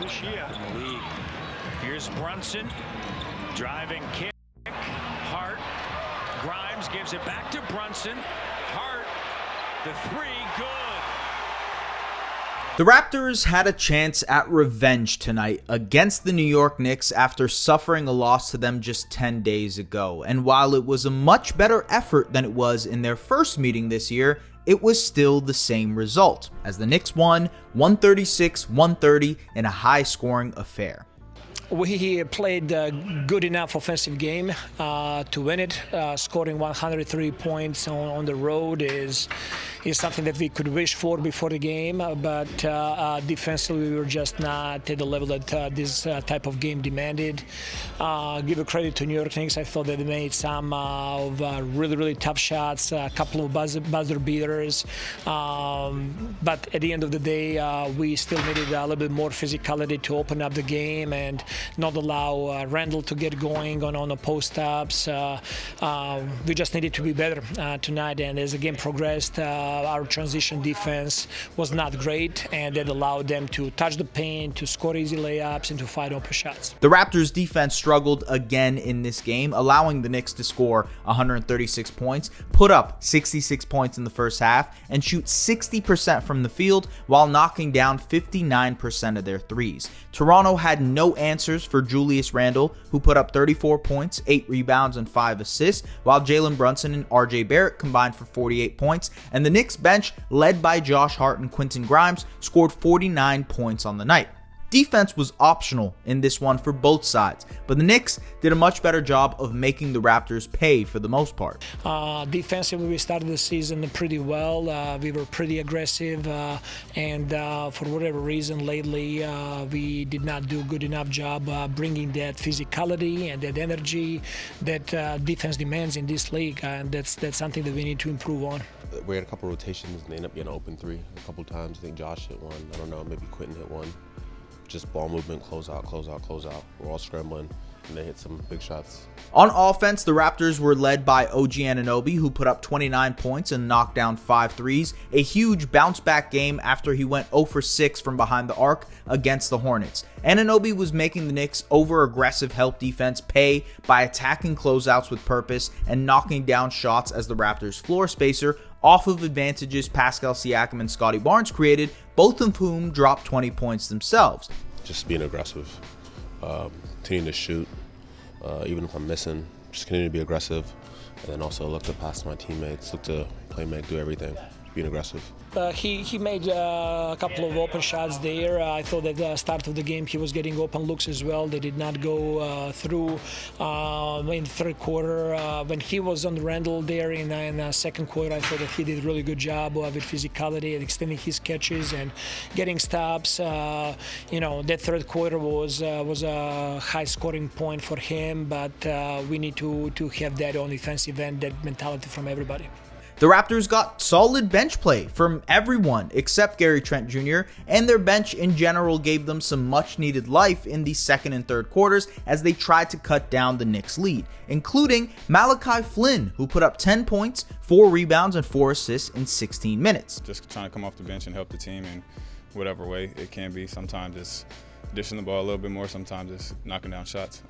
in the league. Here's Brunson, driving kick, Hart, Grimes gives it back to Brunson, Hart, the three, good. The Raptors had a chance at revenge tonight against the New York Knicks after suffering a loss to them just 10 days ago. And while it was a much better effort than it was in their first meeting this year, it was still the same result, as the Knicks won 136-130 in a high-scoring affair. We played a good enough offensive game to win it. Scoring 103 points on the road is something that we could wish for before the game, but defensively we were just not at the level that this type of game demanded. Give a credit to New York Knicks. I thought that they made some really tough shots, a couple of buzzer beaters, but at the end of the day we still needed a little bit more physicality to open up the game and not allow Randle to get going on the post-ups. We just needed to be better tonight, and as the game progressed, our transition defense was not great, and that allowed them to touch the paint, to score easy layups, and to fight open shots. The Raptors' defense struggled again in this game, allowing the Knicks to score 136 points, put up 66 points in the first half, and shoot 60% from the field while knocking down 59% of their threes. Toronto had no answers for Julius Randle, who put up 34 points, 8 rebounds, and 5 assists, while Jalen Brunson and RJ Barrett combined for 48 points, and the Knicks bench, led by Josh Hart and Quentin Grimes, scored 49 points on the night. Defense was optional in this one for both sides, but the Knicks did a much better job of making the Raptors pay for the most part. Defensively, we started the season pretty well. We were pretty aggressive, and for whatever reason lately, we did not do a good enough job bringing that physicality and that energy that defense demands in this league, and that's something that we need to improve on. We had a couple rotations and they ended up getting an open three a couple times. I think Josh hit one. I don't know, maybe Quentin hit one. Just ball movement, close out. We're all scrambling, and they hit some big shots. On offense, the Raptors were led by OG Anunoby, who put up 29 points and knocked down 5 threes. A huge bounce-back game after he went 0 for 6 from behind the arc against the Hornets. Anunoby was making the Knicks' over-aggressive help defense pay by attacking closeouts with purpose and knocking down shots as the Raptors' floor spacer off of advantages Pascal, Siakam, and Scottie created, both of whom dropped 20 points themselves. Just being aggressive, continuing to shoot, even if I'm missing, just continue to be aggressive, and then also look to pass to my teammates, look to play make, do everything, being aggressive. He made a couple of open shots there. I thought at the start of the game he was getting open looks as well. They did not go through in the third quarter. When he was on the Randle there in the second quarter, I thought that he did a really good job with physicality and extending his catches and getting stops. That third quarter was a high scoring point for him, but we need to have that on the defensive end, that mentality from everybody. The Raptors got solid bench play from everyone except Gary Trent Jr., and their bench in general gave them some much-needed life in the second and third quarters as they tried to cut down the Knicks' lead, including Malachi Flynn, who put up 10 points, 4 rebounds, and 4 assists in 16 minutes. Just trying to come off the bench and help the team in whatever way it can be. Sometimes it's dishing the ball a little bit more, sometimes it's knocking down shots.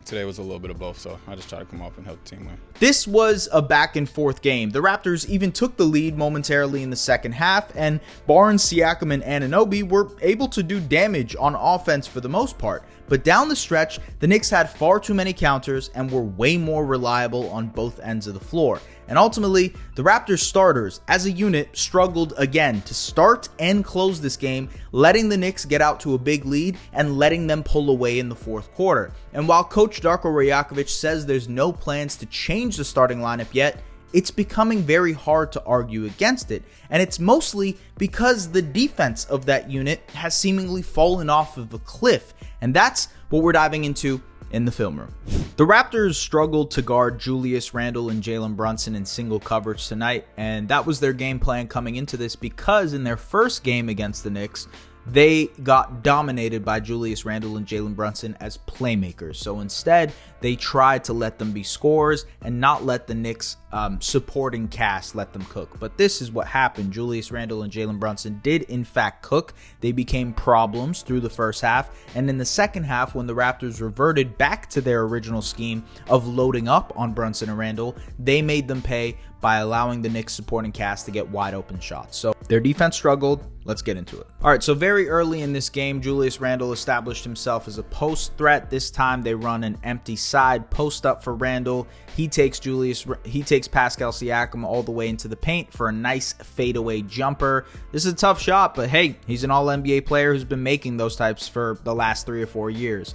Today was a little bit of both, so I just tried to come up and help the team win. This was a back-and-forth game. The Raptors even took the lead momentarily in the second half, and Barnes, Siakam, and Anunoby were able to do damage on offense for the most part. But down the stretch, the Knicks had far too many counters and were way more reliable on both ends of the floor. And ultimately, the Raptors starters as a unit struggled again to start and close this game, letting the Knicks get out to a big lead and letting them pull away in the fourth quarter. And while Coach Darko Rajakovic says there's no plans to change the starting lineup yet, it's becoming very hard to argue against it, and it's mostly because the defense of that unit has seemingly fallen off of a cliff, and that's what we're diving into in the film room. The Raptors struggled to guard Julius Randle and Jalen Brunson in single coverage tonight, and that was their game plan coming into this because in their first game against the Knicks, they got dominated by Julius Randle and Jalen Brunson as playmakers. So instead, they tried to let them be scorers and not let the Knicks supporting cast let them cook. But this is what happened. Julius Randle and Jalen Brunson did in fact cook. They became problems through the first half. And in the second half, when the Raptors reverted back to their original scheme of loading up on Brunson and Randle, they made them pay by allowing the Knicks supporting cast to get wide open shots. So their defense struggled. Let's get into it. All right, so very early in this game, Julius Randle established himself as a post threat. This time they run an empty side post up for Randle. He takes Pascal Siakam all the way into the paint for a nice fadeaway jumper. This is a tough shot, but hey, he's an all-NBA player who's been making those types for the last 3 or 4 years.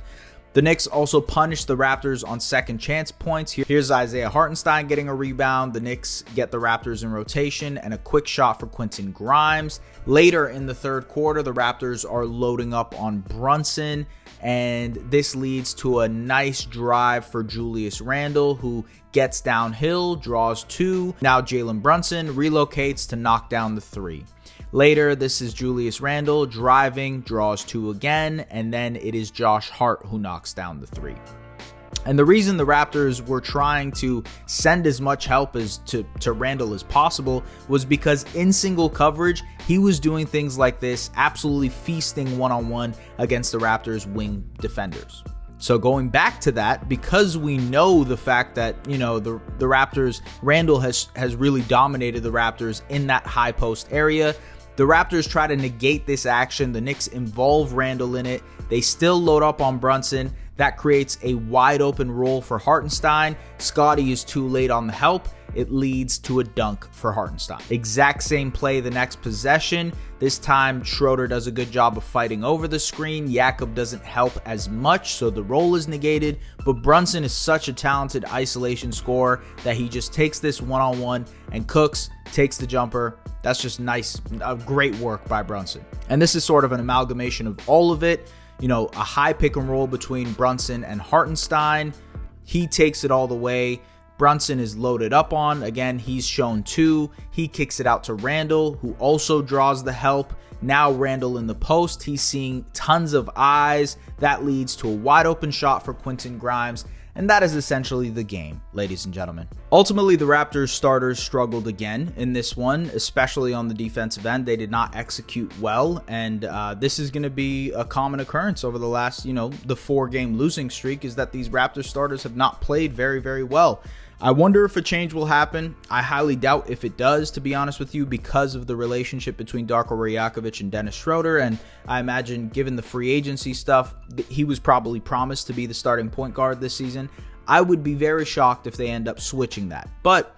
The Knicks also punished the Raptors on second chance points. Here's Isaiah Hartenstein getting a rebound. The Knicks get the Raptors in rotation and a quick shot for Quentin Grimes. Later in the third quarter, the Raptors are loading up on Brunson, and this leads to a nice drive for Julius Randle, who gets downhill, draws 2. Now Jalen Brunson relocates to knock down the 3. Later, this is Julius Randle driving, draws 2 again, and then it is Josh Hart who knocks down the 3. And the reason the Raptors were trying to send as much help as to Randle as possible was because in single coverage, he was doing things like this, absolutely feasting one-on-one against the Raptors' wing defenders. So going back to that, because we know the fact that, you know, the Raptors, Randle has really dominated the Raptors in that high post area. The Raptors try to negate this action. The Knicks involve Randle in it. They still load up on Brunson. That creates a wide open roll for Hartenstein. Scottie is too late on the help. It leads to a dunk for Hartenstein. Exact same play the next possession. This time, Schroeder does a good job of fighting over the screen. Siakam doesn't help as much, so the roll is negated. But Brunson is such a talented isolation scorer that he just takes this one-on-one and cooks, takes the jumper. That's just nice, great work by Brunson. And this is sort of an amalgamation of all of it. You know, a high pick and roll between Brunson and Hartenstein. He takes it all the way. Brunson is loaded up on. Again, he's shown 2. He kicks it out to Randle, who also draws the help. Now Randle in the post. He's seeing tons of eyes. That leads to a wide open shot for Quentin Grimes. And that is essentially the game, ladies and gentlemen. Ultimately, the Raptors starters struggled again in this one, especially on the defensive end. They did not execute well, and this is going to be a common occurrence over the last, the 4-game losing streak, is that these Raptors starters have not played very, very well. I wonder if a change will happen. I highly doubt if it does, to be honest with you, because of the relationship between Darko Rajakovic and Dennis Schroeder. And I imagine, given the free agency stuff, he was probably promised to be the starting point guard this season. I would be very shocked if they end up switching that. But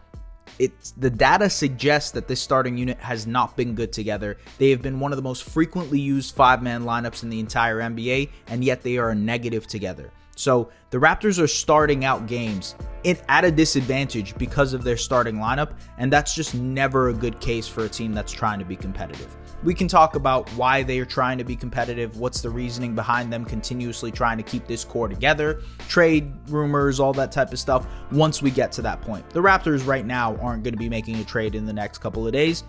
the data suggests that this starting unit has not been good together. They have been one of the most frequently used 5-man lineups in the entire NBA, and yet they are a negative together. So the Raptors are starting out games at a disadvantage because of their starting lineup, and that's just never a good case for a team that's trying to be competitive. We can talk about why they are trying to be competitive, what's the reasoning behind them continuously trying to keep this core together, trade rumors, all that type of stuff, once we get to that point. The Raptors right now aren't going to be making a trade in the next couple of days.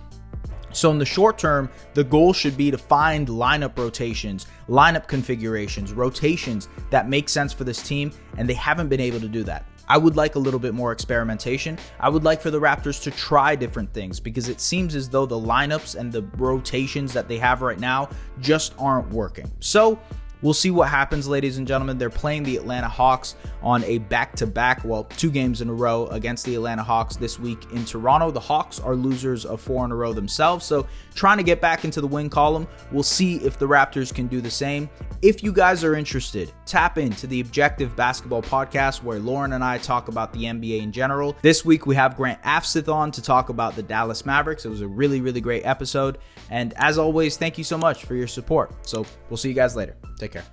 So in the short term, the goal should be to find lineup rotations, lineup configurations, rotations that make sense for this team, and they haven't been able to do that. I would like a little bit more experimentation. I would like for the Raptors to try different things, because it seems as though the lineups and the rotations that they have right now just aren't working. So we'll see what happens, ladies and gentlemen. They're playing the Atlanta Hawks on a back-to-back, 2 games in a row against the Atlanta Hawks this week in Toronto. The Hawks are losers of 4 in a row themselves, so trying to get back into the win column. We'll see if the Raptors can do the same. If you guys are interested, tap into the Objective Basketball Podcast, where Lauren and I talk about the NBA in general. This week, we have Grant Afsith on to talk about the Dallas Mavericks. It was a really, really great episode. And as always, thank you so much for your support. So we'll see you guys later. Take care.